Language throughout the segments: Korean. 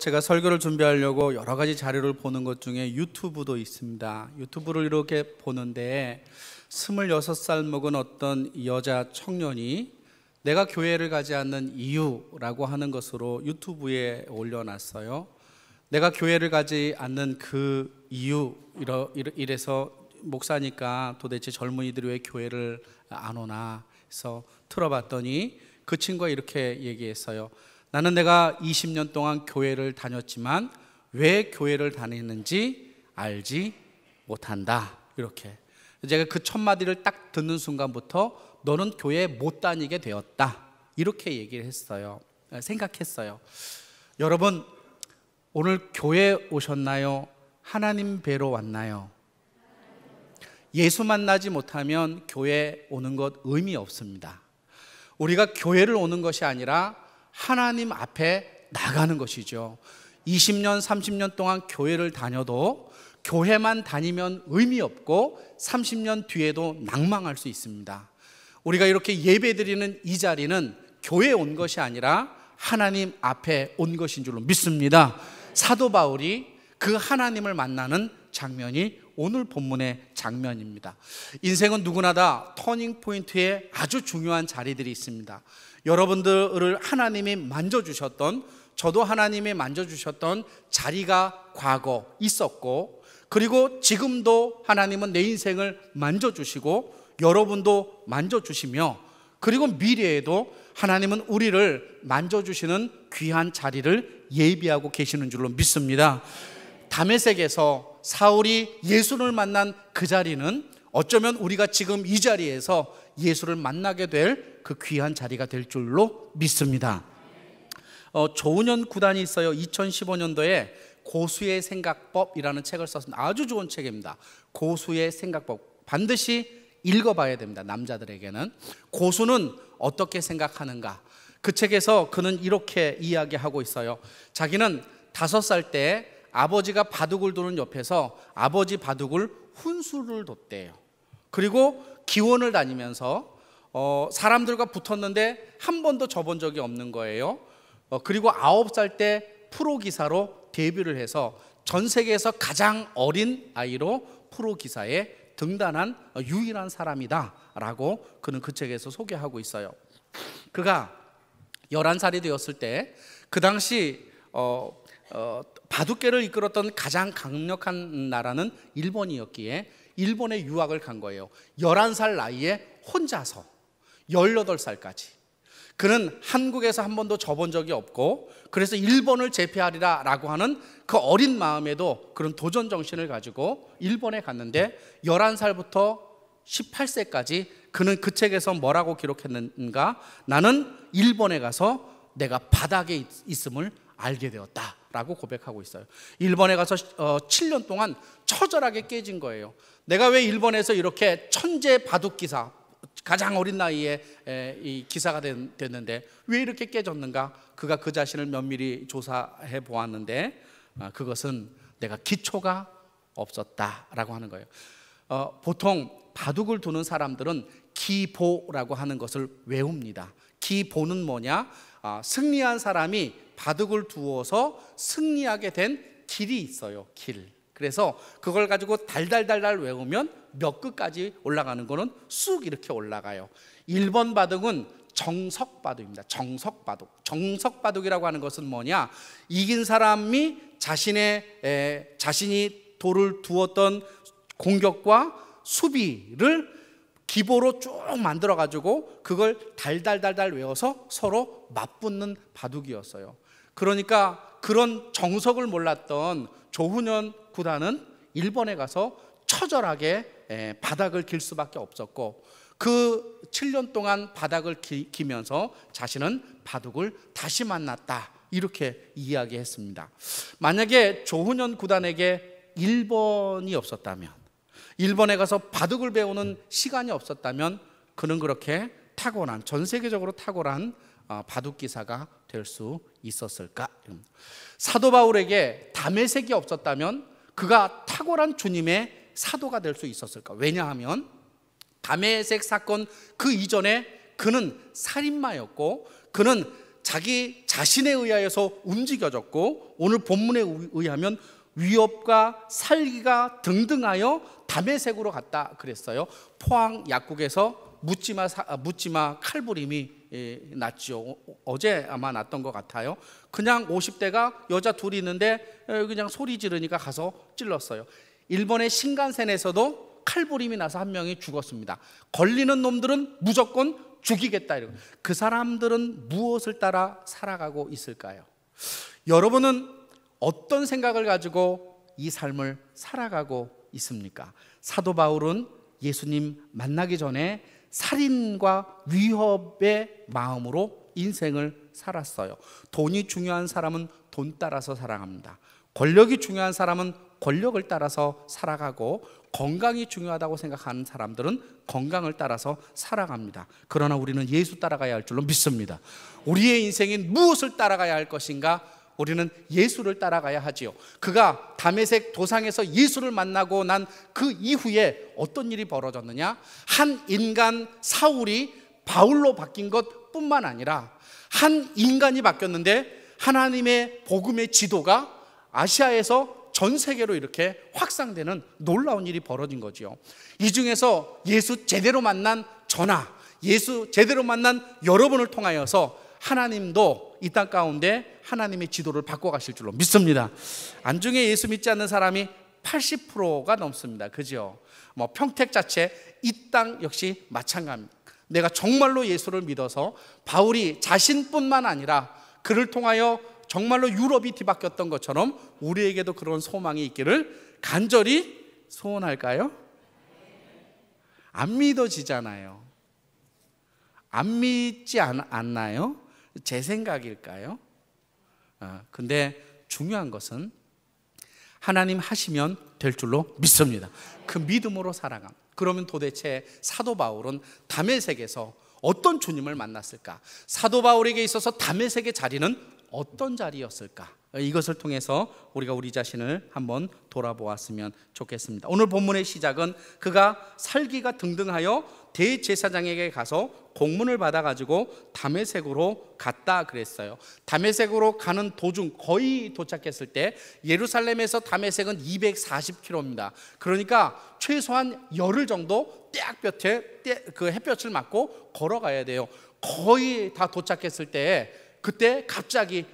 제가 설교를 준비하려고 여러 가지 자료를 보는 것 중에 유튜브도 있습니다. 유튜브를 이렇게 보는데 26살 먹은 어떤 여자 청년이 내가 교회를 가지 않는 이유라고 하는 것으로 유튜브에 올려놨어요. 내가 교회를 가지 않는 그 이유, 이래서 목사니까 도대체 젊은이들이 왜 교회를 안 오나 해서 틀어봤더니 그 친구가 이렇게 얘기했어요. 나는 내가 20년 동안 교회를 다녔지만 왜 교회를 다니는지 알지 못한다. 이렇게 제가 그 첫 마디를 딱 듣는 순간부터 너는 교회에 못 다니게 되었다, 이렇게 얘기를 했어요. 생각했어요. 여러분, 오늘 교회 오셨나요? 하나님 뵈러 왔나요? 예수 만나지 못하면 교회 오는 것 의미 없습니다. 우리가 교회를 오는 것이 아니라 하나님 앞에 나가는 것이죠. 20년, 30년 동안 교회를 다녀도 교회만 다니면 의미 없고 30년 뒤에도 낭망할 수 있습니다. 우리가 이렇게 예배드리는 이 자리는 교회에 온 것이 아니라 하나님 앞에 온 것인 줄로 믿습니다. 사도 바울이 그 하나님을 만나는 장면이 오늘 본문의 장면입니다. 인생은 누구나 다 터닝 포인트에 아주 중요한 자리들이 있습니다. 여러분들을 하나님이 만져주셨던, 저도 하나님이 만져주셨던 자리가 과거 있었고, 그리고 지금도 하나님은 내 인생을 만져주시고 여러분도 만져주시며, 그리고 미래에도 하나님은 우리를 만져주시는 귀한 자리를 예비하고 계시는 줄로 믿습니다. 다메섹에서 사울이 예수를 만난 그 자리는 어쩌면 우리가 지금 이 자리에서 예수를 만나게 될 그 귀한 자리가 될 줄로 믿습니다. 조은현 구단이 있어요. 2015년도에 고수의 생각법이라는 책을 썼습니다. 아주 좋은 책입니다. 고수의 생각법, 반드시 읽어봐야 됩니다. 남자들에게는. 고수는 어떻게 생각하는가, 그 책에서 그는 이렇게 이야기하고 있어요. 자기는 5살 때 아버지가 바둑을 두는 옆에서 아버지 바둑을 훈수를 뒀대요. 그리고 기원을 다니면서 사람들과 붙었는데 한 번도 져본 적이 없는 거예요. 그리고 9살 때 프로 기사로 데뷔를 해서 전 세계에서 가장 어린 아이로 프로 기사에 등단한 유일한 사람이다 라고 그는 그 책에서 소개하고 있어요. 그가 11살이 되었을 때 그 당시 바둑계를 이끌었던 가장 강력한 나라는 일본이었기에 일본에 유학을 간 거예요. 11살 나이에 혼자서 18살까지. 그는 한국에서 한 번도 져본 적이 없고, 그래서 일본을 제패하리라 라고 하는 그 어린 마음에도 그런 도전 정신을 가지고 일본에 갔는데 11살부터 18세까지 그는 그 책에서 뭐라고 기록했는가? 나는 일본에 가서 내가 바닥에 있음을 알게 되었다 라고 고백하고 있어요. 일본에 가서 7년 동안 처절하게 깨진 거예요. 내가 왜 일본에서 이렇게 천재 바둑 기사, 가장 어린 나이에 이 기사가 됐는데 왜 이렇게 깨졌는가? 그가 그 자신을 면밀히 조사해 보았는데 그것은 내가 기초가 없었다라고 하는 거예요. 보통 바둑을 두는 사람들은 기보라고 하는 것을 외웁니다. 기보는 뭐냐? 승리한 사람이 바둑을 두어서 승리하게 된 길이 있어요. 길. 그래서 그걸 가지고 달달달달 외우면 몇 끝까지 올라가는 거는 쑥 이렇게 올라가요. 1번 바둑은 정석바둑입니다. 정석바둑. 정석바둑이라고 하는 것은 뭐냐? 이긴 사람이 자신이 돌을 두었던 공격과 수비를 기보로 쭉 만들어 가지고 그걸 달달달달 외워서 서로 맞붙는 바둑이었어요. 그러니까 그런 정석을 몰랐던 조훈현 구단은 일본에 가서 처절하게 바닥을 길 수밖에 없었고, 그 7년 동안 바닥을 기면서 자신은 바둑을 다시 만났다, 이렇게 이야기했습니다. 만약에 조훈현 구단에게 일본이 없었다면, 일본에 가서 바둑을 배우는 시간이 없었다면 그는 그렇게 탁월한, 전 세계적으로 탁월한 바둑 기사가 될 수 있었을까? 사도 바울에게 다메섹이 없었다면 그가 탁월한 주님의 사도가 될 수 있었을까? 왜냐하면 다메섹 사건 그 이전에 그는 살인마였고, 그는 자기 자신에 의하여서 움직여졌고, 오늘 본문에 의하면 위협과 살기가 등등하여 다메섹으로 갔다 그랬어요. 포항 약국에서 묻지마 칼부림이 났죠. 어제 아마 났던 것 같아요. 그냥 50대가 여자 둘이 있는데 그냥 소리 지르니까 가서 찔렀어요. 일본의 신간센에서도 칼부림이 나서 한 명이 죽었습니다. 걸리는 놈들은 무조건 죽이겠다. 이러고. 그 사람들은 무엇을 따라 살아가고 있을까요? 여러분은 어떤 생각을 가지고 이 삶을 살아가고 있습니까? 사도 바울은 예수님 만나기 전에 살인과 위협의 마음으로 인생을 살았어요. 돈이 중요한 사람은 돈 따라서 살아갑니다. 권력이 중요한 사람은 권력을 따라서 살아가고, 건강이 중요하다고 생각하는 사람들은 건강을 따라서 살아갑니다. 그러나 우리는 예수 따라가야 할 줄로 믿습니다. 우리의 인생인 무엇을 따라가야 할 것인가? 우리는 예수를 따라가야 하지요. 그가 다메섹 도상에서 예수를 만나고 난 그 이후에 어떤 일이 벌어졌느냐? 한 인간 사울이 바울로 바뀐 것뿐만 아니라 한 인간이 바뀌었는데 하나님의 복음의 지도가 아시아에서 전 세계로 이렇게 확산되는 놀라운 일이 벌어진 거지요. 이 중에서 예수 제대로 만난 저나 예수 제대로 만난 여러분을 통하여서 하나님도 이 땅 가운데 하나님의 지도를 바꿔가실 줄로 믿습니다. 안중에 예수 믿지 않는 사람이 80%가 넘습니다. 그죠? 평택 자체, 이 땅 역시 마찬가지입니다. 내가 정말로 예수를 믿어서 바울이 자신뿐만 아니라 그를 통하여 정말로 유럽이 뒤바뀌었던 것처럼 우리에게도 그런 소망이 있기를 간절히 소원할까요? 안 믿어지잖아요. 안 믿지 않나요? 제 생각일까요? 근데 중요한 것은 하나님 하시면 될 줄로 믿습니다. 그 믿음으로 살아감. 그러면 도대체 사도 바울은 다메섹에서 어떤 주님을 만났을까? 사도 바울에게 있어서 다메섹의 자리는 어떤 자리였을까? 이것을 통해서 우리가 우리 자신을 한번 돌아보았으면 좋겠습니다. 오늘 본문의 시작은 그가 살기가 등등하여 대제사장에게 가서 공문을 받아가지고 다메섹으로 갔다 그랬어요. 다메섹으로 가는 도중 거의 도착했을 때 예루살렘에서 다메섹은 240km입니다. 그러니까 최소한 열흘 정도 그 햇볕을 맞고 걸어가야 돼요. 거의 다 도착했을 때 그때 갑자기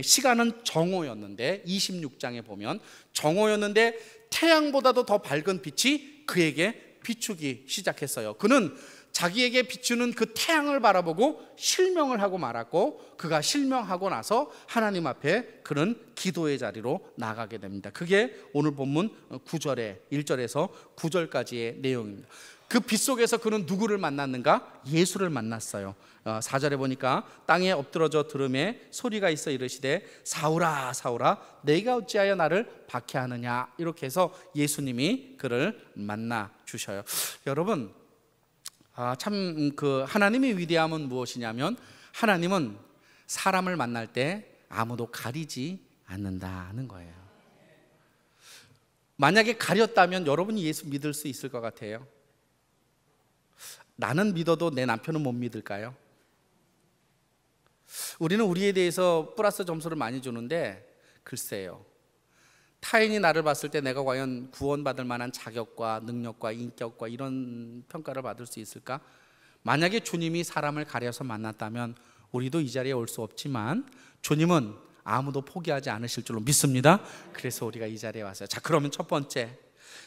시간은 정오였는데 26장에 보면 정오였는데 태양보다도 더 밝은 빛이 그에게 비추기 시작했어요. 그는 자기에게 비추는 그 태양을 바라보고 실명을 하고 말았고, 그가 실명하고 나서 하나님 앞에 그는 기도의 자리로 나가게 됩니다. 그게 오늘 본문 9절에 1절에서 9절까지의 내용입니다. 그 빛 속에서 그는 누구를 만났는가? 예수를 만났어요. 4절에 보니까 땅에 엎드러져 들음에 소리가 있어 이르시되 사울아 사울아 내가 어찌하여 나를 박해하느냐. 이렇게 해서 예수님이 그를 만나 주셔요. 여러분, 참 그 하나님의 위대함은 무엇이냐면 하나님은 사람을 만날 때 아무도 가리지 않는다는 거예요. 만약에 가렸다면 여러분이 예수 믿을 수 있을 것 같아요? 나는 믿어도 내 남편은 못 믿을까요? 우리는 우리에 대해서 플러스 점수를 많이 주는데 글쎄요, 타인이 나를 봤을 때 내가 과연 구원받을 만한 자격과 능력과 인격과 이런 평가를 받을 수 있을까? 만약에 주님이 사람을 가려서 만났다면 우리도 이 자리에 올 수 없지만 주님은 아무도 포기하지 않으실 줄로 믿습니다. 그래서 우리가 이 자리에 왔어요. 자, 그러면 첫 번째,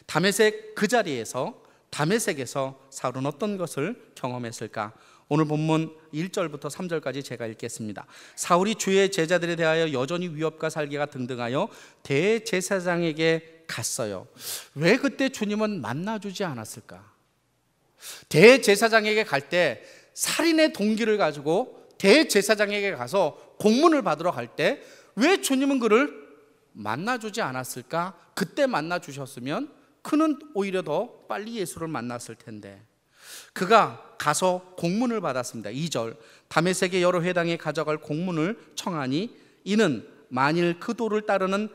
다메섹 그 자리에서 다메섹에서 사울은 어떤 것을 경험했을까? 오늘 본문 1절부터 3절까지 제가 읽겠습니다. 사울이 주의 제자들에 대하여 여전히 위협과 살기가 등등하여 대제사장에게 갔어요. 왜 그때 주님은 만나주지 않았을까? 대제사장에게 갈 때 살인의 동기를 가지고 대제사장에게 가서 공문을 받으러 갈 때 왜 주님은 그를 만나주지 않았을까? 그때 만나주셨으면 그는 오히려 더 빨리 예수를 만났을 텐데. 그가 가서 공문을 받았습니다. 2절, 다메섹의 여러 회당에 가져갈 공문을 청하니 이는 만일 그 도를 따르는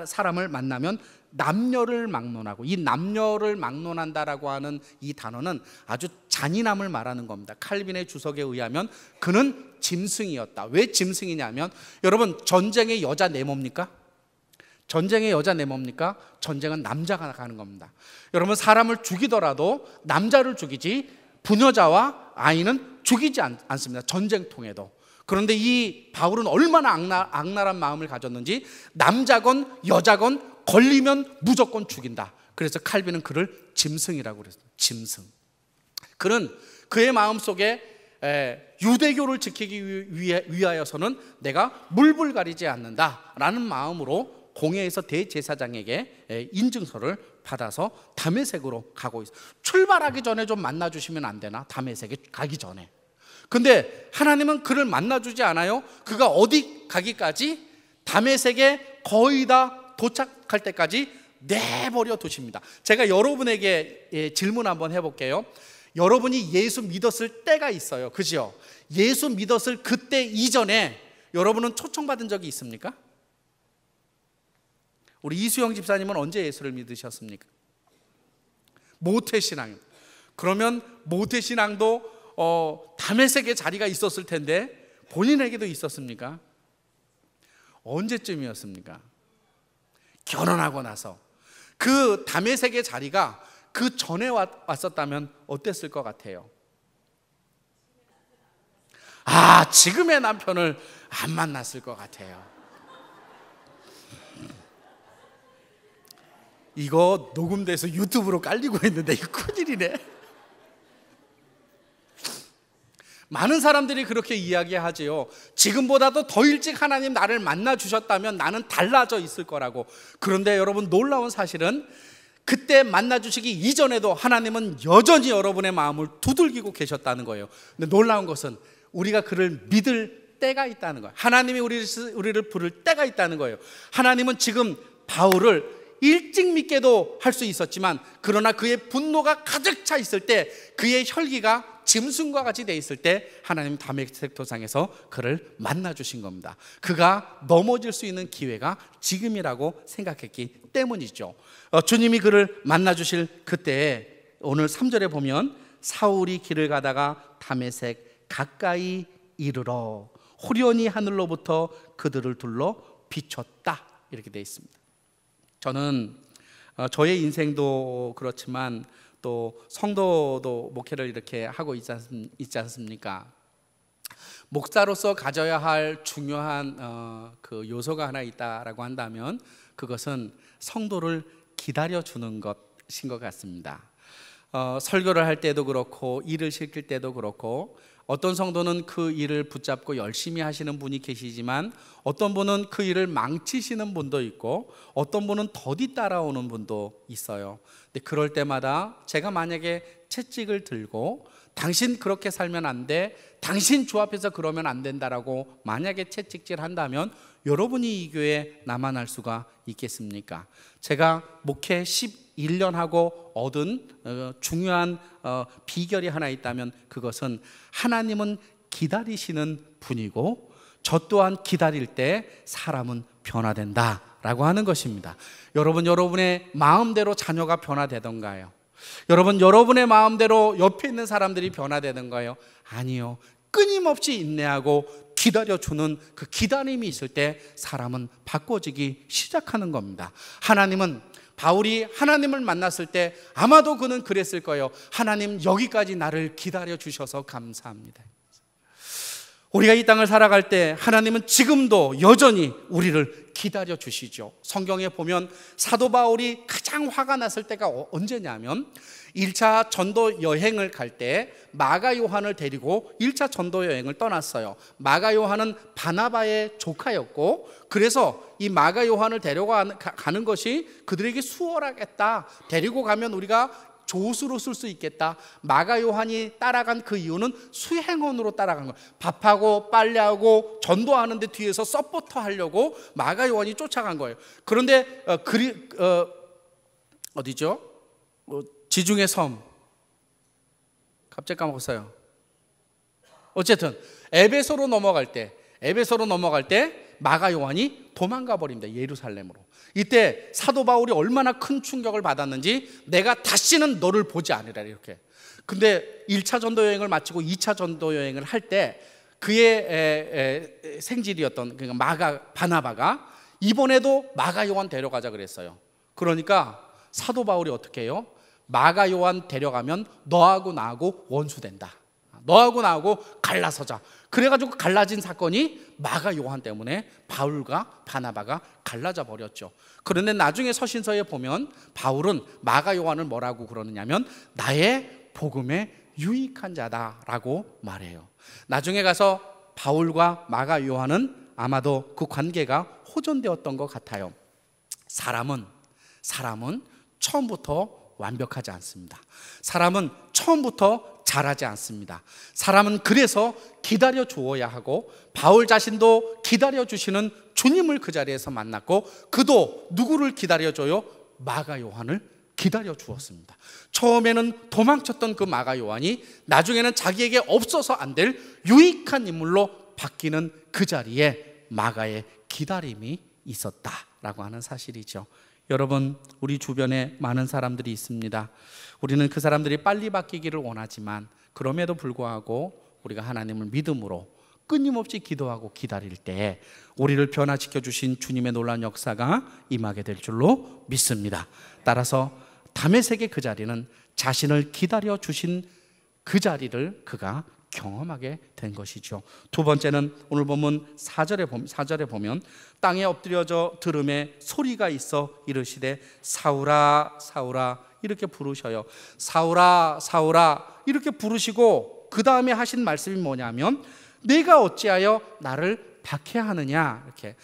사람을 만나면 남녀를 막론하고, 이 남녀를 막론한다라고 하는 이 단어는 아주 잔인함을 말하는 겁니다. 칼빈의 주석에 의하면 그는 짐승이었다. 왜 짐승이냐면, 여러분, 전쟁의 여자 내 뭡니까? 전쟁의 여자 내 뭡니까? 전쟁은 남자가 가는 겁니다. 여러분, 사람을 죽이더라도 남자를 죽이지 부녀자와 아이는 죽이지 않습니다. 전쟁통에도. 그런데 이 바울은 얼마나 악랄한 마음을 가졌는지, 남자건 여자건 걸리면 무조건 죽인다. 그래서 칼빈은 그를 짐승이라고 그랬어요. 짐승. 그는 그의 마음속에 유대교를 지키기 위하여서는 내가 물불 가리지 않는다라는 마음으로 공회에서 대제사장에게 인증서를 받아서 다메섹으로 가고 있어요. 출발하기 전에 좀 만나주시면 안 되나? 다메섹에 가기 전에. 근데 하나님은 그를 만나주지 않아요. 그가 어디 가기까지? 다메섹에 거의 다 도착할 때까지 내버려 두십니다. 제가 여러분에게 질문 한번 해볼게요. 여러분이 예수 믿었을 때가 있어요, 그죠? 예수 믿었을 그때 이전에 여러분은 초청받은 적이 있습니까? 우리 이수영 집사님은 언제 예수를 믿으셨습니까? 모태신앙. 그러면 모태신앙도 다메섹에 자리가 있었을 텐데 본인에게도 있었습니까? 언제쯤이었습니까? 결혼하고 나서. 그 다메섹의 자리가 그 전에 왔었다면 어땠을 것 같아요? 지금의 남편을 안 만났을 것 같아요. 이거 녹음돼서 유튜브로 깔리고 있는데 이거 큰일이네. 많은 사람들이 그렇게 이야기하지요. 지금보다도 더 일찍 하나님 나를 만나 주셨다면 나는 달라져 있을 거라고. 그런데 여러분, 놀라운 사실은 그때 만나 주시기 이전에도 하나님은 여전히 여러분의 마음을 두들기고 계셨다는 거예요. 근데 놀라운 것은 우리가 그를 믿을 때가 있다는 거예요. 하나님이 우리를 부를 때가 있다는 거예요. 하나님은 지금 바울을 일찍 믿게도 할 수 있었지만, 그러나 그의 분노가 가득 차 있을 때, 그의 혈기가 짐승과 같이 돼 있을 때 하나님 다메섹 도상에서 그를 만나 주신 겁니다. 그가 넘어질 수 있는 기회가 지금이라고 생각했기 때문이죠. 주님이 그를 만나 주실 그때에 오늘 3절에 보면, 사울이 길을 가다가 다메섹 가까이 이르러 호련히 하늘로부터 그들을 둘러 비췄다, 이렇게 되어 있습니다. 저는 저의 인생도 그렇지만 또 성도도 목회를 이렇게 하고 있지 않습니까? 목사로서 가져야 할 중요한 그 요소가 하나 있다라고 한다면 그것은 성도를 기다려주는 것인 것 같습니다. 설교를 할 때도 그렇고 일을 시킬 때도 그렇고, 어떤 성도는 그 일을 붙잡고 열심히 하시는 분이 계시지만 어떤 분은 그 일을 망치시는 분도 있고 어떤 분은 더디 따라오는 분도 있어요. 근데 그럴 때마다 제가 만약에 채찍을 들고 당신 그렇게 살면 안 돼, 당신 주 앞에서 그러면 안 된다라고 만약에 채찍질 한다면 여러분이 이 교회에 남아날 수가 있겠습니까? 제가 목회 11년 하고 얻은 중요한 비결이 하나 있다면 그것은 하나님은 기다리시는 분이고 저 또한 기다릴 때 사람은 변화된다라고 하는 것입니다. 여러분, 여러분의 마음대로 자녀가 변화되던가요? 여러분, 여러분의 마음대로 옆에 있는 사람들이 변화되던가요? 아니요. 끊임없이 인내하고 기다려주는 그 기다림이 있을 때 사람은 바꿔지기 시작하는 겁니다. 하나님은, 바울이 하나님을 만났을 때 아마도 그는 그랬을 거예요. 하나님, 여기까지 나를 기다려 주셔서 감사합니다. 우리가 이 땅을 살아갈 때 하나님은 지금도 여전히 우리를 기다려 주시죠. 성경에 보면 사도 바울이 가장 화가 났을 때가 언제냐면 1차 전도 여행을 갈 때 마가 요한을 데리고 1차 전도 여행을 떠났어요. 마가 요한은 바나바의 조카였고, 그래서 이 마가 요한을 데려가는 것이 그들에게 수월하겠다. 데리고 가면 우리가 조수로 쓸 수 있겠다. 마가 요한이 따라간 그 이유는 수행원으로 따라간 거예요. 밥하고 빨래하고 전도하는데 뒤에서 서포터 하려고 마가 요한이 쫓아간 거예요. 그런데 어디죠? 지중해 섬, 갑자기 까먹었어요. 어쨌든 에베소로 넘어갈 때 마가 요한이 도망가 버립니다. 예루살렘으로. 이때 사도 바울이 얼마나 큰 충격을 받았는지, 내가 다시는 너를 보지 않으라, 이렇게. 근데 1차 전도 여행을 마치고 2차 전도 여행을 할 때 그의 생질이었던 그러니까 바나바가 이번에도 마가 요한 데려가자 그랬어요. 그러니까 사도 바울이 어떻게 해요? 마가 요한 데려가면 너하고 나하고 원수된다. 너하고 나하고 갈라서자. 그래가지고 갈라진 사건이 마가 요한 때문에 바울과 바나바가 갈라져 버렸죠. 그런데 나중에 서신서에 보면 바울은 마가 요한을 뭐라고 그러느냐면 나의 복음에 유익한 자다라고 말해요. 나중에 가서 바울과 마가 요한은 아마도 그 관계가 호전되었던 것 같아요. 사람은 처음부터 완벽하지 않습니다. 사람은 처음부터 잘하지 않습니다. 사람은 그래서 기다려 주어야 하고 바울 자신도 기다려 주시는 주님을 그 자리에서 만났고 그도 누구를 기다려 줘요? 마가 요한을 기다려 주었습니다. 처음에는 도망쳤던 그 마가 요한이 나중에는 자기에게 없어서 안 될 유익한 인물로 바뀌는 그 자리에 마가의 기다림이 있었다라고 하는 사실이죠. 여러분, 우리 주변에 많은 사람들이 있습니다. 우리는 그 사람들이 빨리 바뀌기를 원하지만 그럼에도 불구하고 우리가 하나님을 믿음으로 끊임없이 기도하고 기다릴 때 우리를 변화시켜 주신 주님의 놀라운 역사가 임하게 될 줄로 믿습니다. 따라서 다메섹의 그 자리는 자신을 기다려 주신 그 자리를 그가 경험하게 된 것이죠. 두 번째는 오늘 본문 4절에 보면 땅에 엎드려져 들음에 소리가 있어 이르시되 사울아 사울아 이렇게 부르셔요. 사울아 사울아 이렇게 부르시고 그 다음에 하신 말씀이 뭐냐면 내가 어찌하여 나를 박해하느냐. 이렇게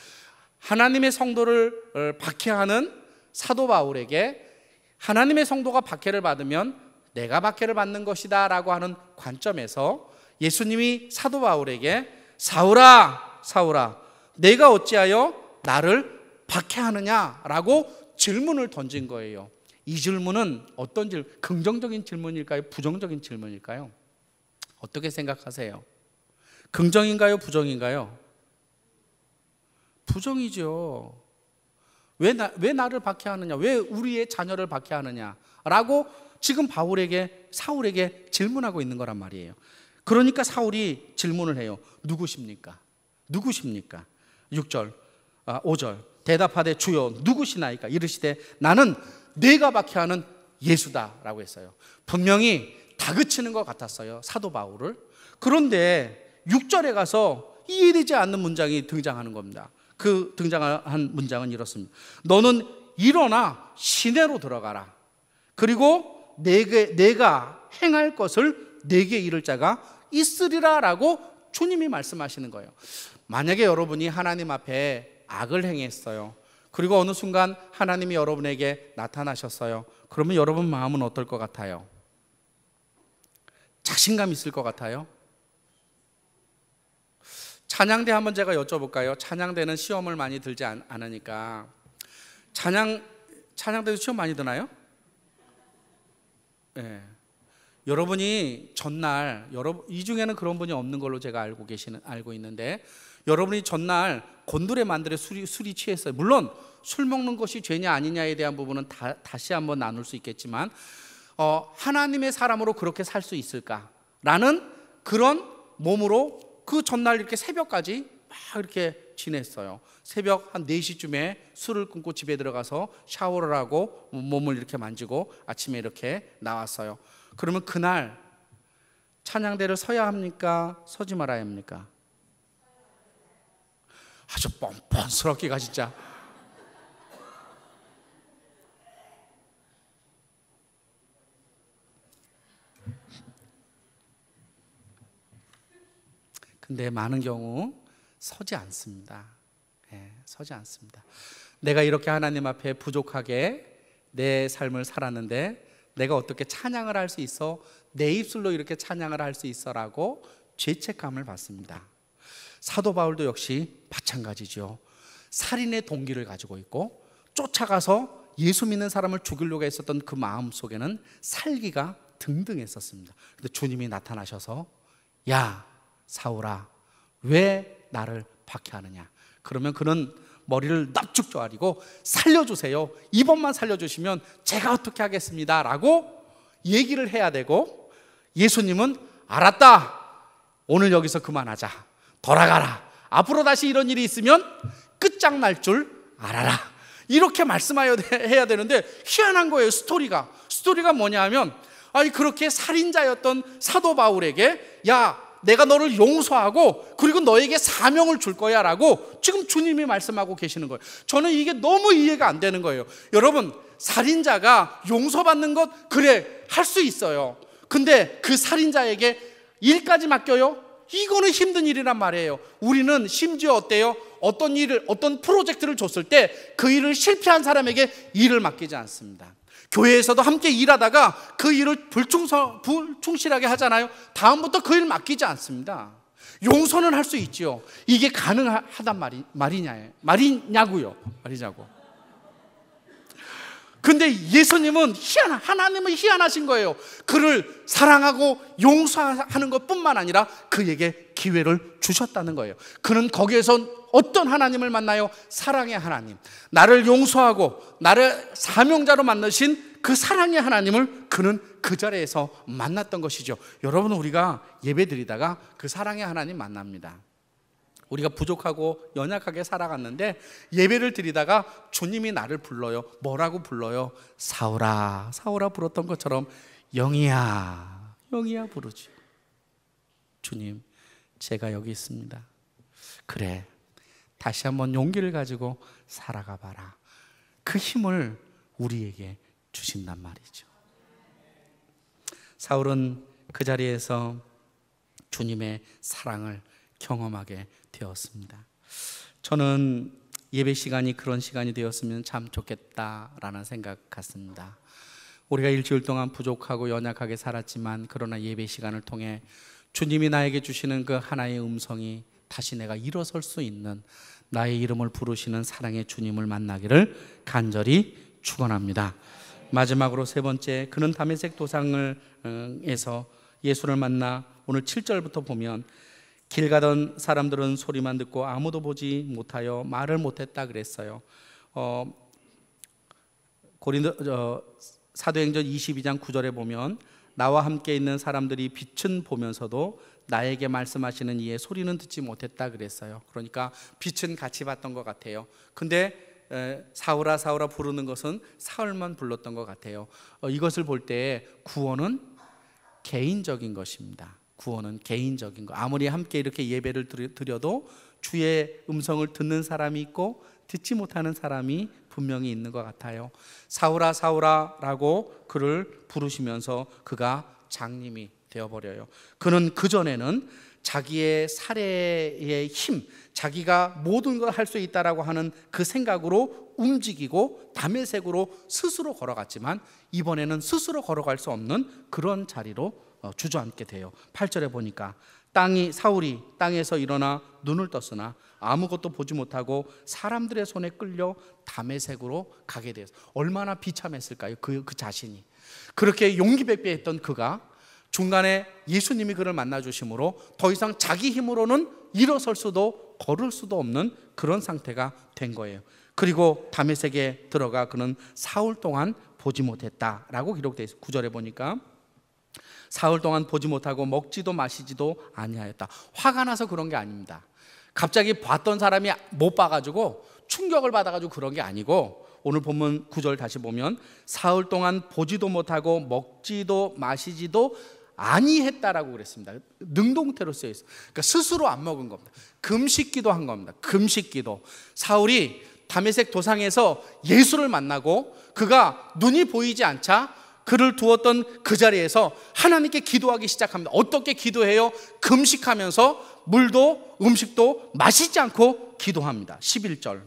하나님의 성도를 박해하는 사도 바울에게 하나님의 성도가 박해를 받으면 내가 박해를 받는 것이다 라고 하는 관점에서 예수님이 사도 바울에게 사울아 사울아 내가 어찌하여 나를 박해하느냐 라고 질문을 던진 거예요. 이 질문은 어떤 긍정적인 질문일까요? 부정적인 질문일까요? 어떻게 생각하세요? 긍정인가요? 부정인가요? 부정이죠. 왜 나를 박해하느냐? 왜 우리의 자녀를 박해하느냐? 라고 지금 사울에게 질문하고 있는 거란 말이에요. 그러니까 사울이 질문을 해요. 누구십니까? 누구십니까? 6절, 5절 대답하되 주여 누구시나이까? 이르시되 나는 내가 박해하는 예수다 라고 했어요. 분명히 다그치는 것 같았어요, 사도 바울을. 그런데 6절에 가서 이해되지 않는 문장이 등장하는 겁니다. 그 등장한 문장은 이렇습니다. 너는 일어나 시내로 들어가라. 그리고 내가 행할 것을 내게 이를 자가 있으리라 라고 주님이 말씀하시는 거예요. 만약에 여러분이 하나님 앞에 악을 행했어요. 그리고 어느 순간 하나님이 여러분에게 나타나셨어요. 그러면 여러분 마음은 어떨 것 같아요? 자신감 있을 것 같아요? 찬양대 한번 제가 여쭤볼까요? 찬양대는 시험을 많이 들지 않으니까. 찬양대도 시험 많이 드나요? 네. 여러분이 전날, 이 중에는 그런 분이 없는 걸로 제가 알고 있는데, 여러분이 전날 곤드레 만드레 술이 취했어요. 물론 술 먹는 것이 죄냐 아니냐에 대한 부분은 다시 한번 나눌 수 있겠지만, 하나님의 사람으로 그렇게 살 수 있을까라는 그런 몸으로 그 전날 이렇게 새벽까지 막 이렇게 지냈어요. 새벽 한 4시쯤에 술을 끊고 집에 들어가서 샤워를 하고 몸을 이렇게 만지고 아침에 이렇게 나왔어요. 그러면 그날 찬양대를 서야 합니까? 서지 말아야 합니까? 아주 뻔뻔스럽게가 진짜. 근데 많은 경우 서지 않습니다. 서지 않습니다. 내가 이렇게 하나님 앞에 부족하게 내 삶을 살았는데 내가 어떻게 찬양을 할 수 있어? 내 입술로 이렇게 찬양을 할 수 있어라고 죄책감을 받습니다. 사도 바울도 역시 마찬가지죠. 살인의 동기를 가지고 있고 쫓아가서 예수 믿는 사람을 죽이려고 했었던 그 마음 속에는 살기가 등등했었습니다. 근데 주님이 나타나셔서 야 사울아 왜 나를 박해하느냐? 그러면 그는 머리를 납죽 조아리고 살려주세요. 이번만 살려주시면 제가 어떻게 하겠습니다 라고 얘기를 해야 되고, 예수님은 알았다, 오늘 여기서 그만하자, 돌아가라, 앞으로 다시 이런 일이 있으면 끝장날 줄 알아라, 이렇게 말씀해야 되는데 희한한 거예요. 스토리가 뭐냐 하면, 아니 그렇게 살인자였던 사도 바울에게 야, 내가 너를 용서하고 그리고 너에게 사명을 줄 거야 라고 지금 주님이 말씀하고 계시는 거예요. 저는 이게 너무 이해가 안 되는 거예요. 여러분, 살인자가 용서받는 것, 그래, 할 수 있어요. 근데 그 살인자에게 일까지 맡겨요? 이거는 힘든 일이란 말이에요. 우리는 심지어 어때요? 어떤 일을, 어떤 프로젝트를 줬을 때 그 일을 실패한 사람에게 일을 맡기지 않습니다. 교회에서도 함께 일하다가 그 일을 불충실하게 하잖아요. 다음부터 그 일 맡기지 않습니다. 용서는 할 수 있죠. 이게 가능하단 말이냐고요. 근데 예수님은 하나님은 희한하신 거예요. 그를 사랑하고 용서하는 것뿐만 아니라 그에게 기회를 주셨다는 거예요. 그는 거기에서 어떤 하나님을 만나요? 사랑의 하나님, 나를 용서하고 나를 사명자로 만드신 그 사랑의 하나님을 그는 그 자리에서 만났던 것이죠. 여러분, 우리가 예배 드리다가 그 사랑의 하나님 만납니다. 우리가 부족하고 연약하게 살아갔는데 예배를 드리다가 주님이 나를 불러요. 뭐라고 불러요? 사울아, 사울아 불렀던 것처럼 영이야, 영이야 부르지. 주님, 제가 여기 있습니다. 그래, 다시 한번 용기를 가지고 살아가 봐라. 그 힘을 우리에게 주신단 말이죠. 사울은 그 자리에서 주님의 사랑을 경험하게 되었습니다. 저는 예배 시간이 그런 시간이 되었으면 참 좋겠다라는 생각 같습니다. 우리가 일주일 동안 부족하고 연약하게 살았지만 그러나 예배 시간을 통해 주님이 나에게 주시는 그 하나의 음성이 다시 내가 일어설 수 있는, 나의 이름을 부르시는 사랑의 주님을 만나기를 간절히 축원합니다. 마지막으로 세 번째, 그는 다메섹 도상에서 예수를 만나 오늘 7절부터 보면 길 가던 사람들은 소리만 듣고 아무도 보지 못하여 말을 못했다 그랬어요. 사도행전 22장 9절에 보면 나와 함께 있는 사람들이 빛은 보면서도 나에게 말씀하시는 이의 소리는 듣지 못했다 그랬어요. 그러니까 빛은 같이 봤던 것 같아요. 근데 사울아 사울아 부르는 것은 사울만 불렀던 것 같아요. 이것을 볼 때 구원은 개인적인 것입니다. 구원은 개인적인 것. 아무리 함께 이렇게 예배를 드려도 주의 음성을 듣는 사람이 있고 듣지 못하는 사람이 분명히 있는 것 같아요. 사울아 사울아 라고 그를 부르시면서 그가 장님이 되어버려요. 그는 그전에는 자기의 살해의 힘, 자기가 모든 걸 할 수 있다라고 하는 그 생각으로 움직이고 다메섹으로 스스로 걸어갔지만 이번에는 스스로 걸어갈 수 없는 그런 자리로 주저앉게 돼요. 8절에 보니까 사울이 땅에서 일어나 눈을 떴으나 아무것도 보지 못하고 사람들의 손에 끌려 다메섹으로 가게 되었어요. 얼마나 비참했을까요? 그 자신이. 그렇게 용기백배했던 그가 중간에 예수님이 그를 만나주심으로 더 이상 자기 힘으로는 일어설 수도 걸을 수도 없는 그런 상태가 된 거예요. 그리고 다메섹에 들어가 그는 사흘 동안 보지 못했다라고 기록되어 있어요. 9절에 보니까 사흘 동안 보지 못하고 먹지도 마시지도 아니하였다. 화가 나서 그런 게 아닙니다. 갑자기 봤던 사람이 못 봐가지고 충격을 받아가지고 그런 게 아니고, 오늘 본문 9절 다시 보면 사흘 동안 보지도 못하고 먹지도 마시지도 아니했다라고 그랬습니다. 능동태로 쓰여 있어요. 그러니까 스스로 안 먹은 겁니다. 금식기도 한 겁니다. 금식기도. 사울이 다메섹 도상에서 예수를 만나고 그가 눈이 보이지 않자 그를 두었던 그 자리에서 하나님께 기도하기 시작합니다. 어떻게 기도해요? 금식하면서 물도 음식도 마시지 않고 기도합니다. 11절,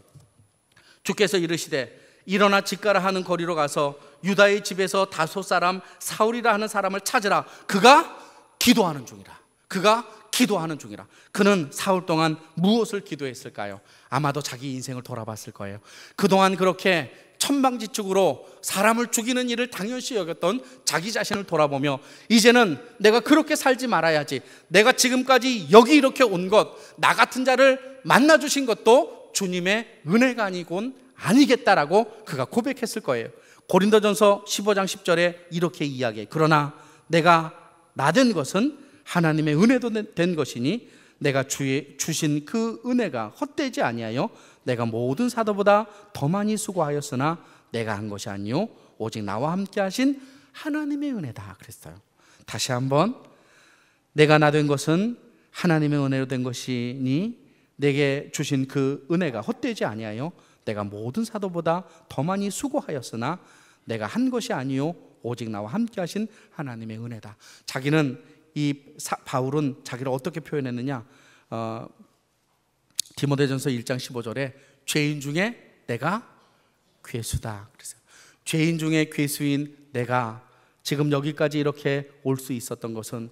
주께서 이르시되 일어나 집가라 하는 거리로 가서 유다의 집에서 다소 사람 사울이라 하는 사람을 찾으라. 그가 기도하는 중이라. 그가 기도하는 중이라. 그는 사흘 동안 무엇을 기도했을까요? 아마도 자기 인생을 돌아봤을 거예요. 그동안 그렇게 천방지축으로 사람을 죽이는 일을 당연시 여겼던 자기 자신을 돌아보며 이제는 내가 그렇게 살지 말아야지. 내가 지금까지 여기 이렇게 온 것, 나 같은 자를 만나주신 것도 주님의 은혜가 아니겠다라고 그가 고백했을 거예요. 고린도전서 15장 10절에 이렇게 이야기해요. 그러나 내가 나 된 것은 하나님의 은혜도 된 것이니 내가 주신 그 은혜가 헛되지 아니하여 내가 모든 사도보다 더 많이 수고하였으나 내가 한 것이 아니요 오직 나와 함께 하신 하나님의 은혜다 그랬어요. 다시 한번, 내가 나 된 것은 하나님의 은혜로 된 것이니 내게 주신 그 은혜가 헛되지 아니하여 내가 모든 사도보다 더 많이 수고하였으나 내가 한 것이 아니요 오직 나와 함께 하신 하나님의 은혜다. 바울은 자기를 어떻게 표현했느냐, 디모데전서 1장 15절에 죄인 중에 내가 괴수다 그랬어요. 죄인 중에 괴수인 내가 지금 여기까지 이렇게 올 수 있었던 것은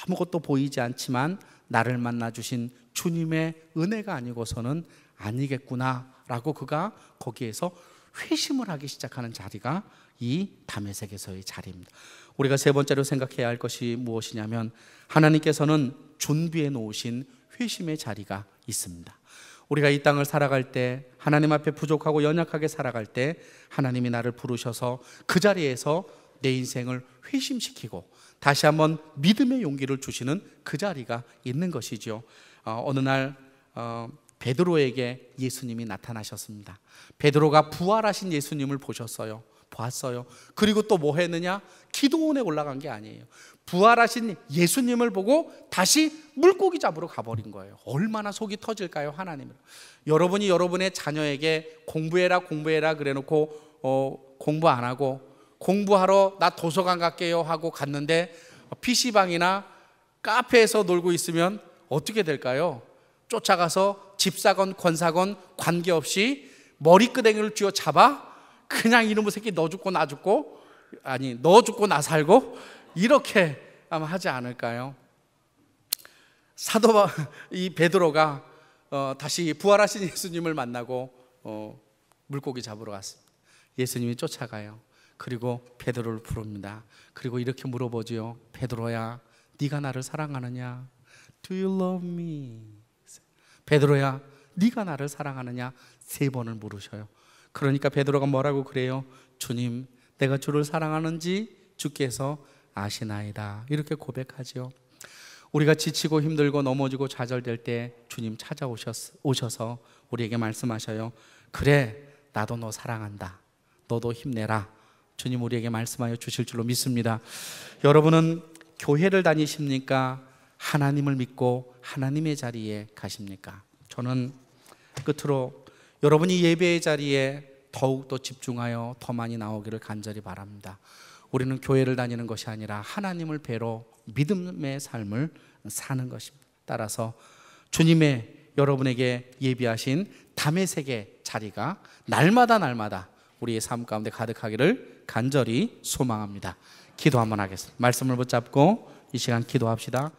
아무것도 보이지 않지만 나를 만나 주신 주님의 은혜가 아니고서는 아니겠구나 라고 그가 거기에서 회심을 하기 시작하는 자리가 이 다메섹에서의 자리입니다. 우리가 세 번째로 생각해야 할 것이 무엇이냐면, 하나님께서는 준비해 놓으신 회심의 자리가 있습니다. 우리가 이 땅을 살아갈 때, 하나님 앞에 부족하고 연약하게 살아갈 때 하나님이 나를 부르셔서 그 자리에서 내 인생을 회심시키고 다시 한번 믿음의 용기를 주시는 그 자리가 있는 것이죠. 어느 날 베드로에게 예수님이 나타나셨습니다. 베드로가 부활하신 예수님을 보았어요. 그리고 또 뭐 했느냐? 기도원에 올라간 게 아니에요. 부활하신 예수님을 보고 다시 물고기 잡으러 가버린 거예요. 얼마나 속이 터질까요? 하나님은. 여러분이 여러분의 자녀에게 공부해라 그래놓고 공부 안 하고, 공부하러 나 도서관 갈게요 하고 갔는데 PC방이나 카페에서 놀고 있으면 어떻게 될까요? 쫓아가서 집사건 권사건 관계없이 머리끄댕이를 쥐어 잡아 그냥 이놈의 새끼 너 죽고 나 죽고, 아니 너 죽고 나 살고, 이렇게 아마 하지 않을까요? 이 베드로가 다시 부활하신 예수님을 만나고 물고기 잡으러 갔습니다. 예수님이 쫓아가요. 그리고 베드로를 부릅니다. 그리고 이렇게 물어보지요. 베드로야, 네가 나를 사랑하느냐? Do you love me? 베드로야, 네가 나를 사랑하느냐? 3번을 물으셔요. 그러니까 베드로가 뭐라고 그래요? 주님, 내가 주를 사랑하는지 주께서 아시나이다. 이렇게 고백하죠. 우리가 지치고 힘들고 넘어지고 좌절될 때 주님 찾아오셔서 우리에게 말씀하셔요. 그래, 나도 너 사랑한다. 너도 힘내라. 주님 우리에게 말씀하여 주실 줄로 믿습니다. 여러분은 교회를 다니십니까? 하나님을 믿고 하나님의 자리에 가십니까? 저는 끝으로 여러분이 예배의 자리에 더욱더 집중하여 더 많이 나오기를 간절히 바랍니다. 우리는 교회를 다니는 것이 아니라 하나님을 뵈러 믿음의 삶을 사는 것입니다. 따라서 주님의 여러분에게 예비하신 다메섹의 자리가 날마다 우리의 삶 가운데 가득하기를 간절히 소망합니다. 기도 한번 하겠습니다. 말씀을 붙잡고 이 시간 기도합시다.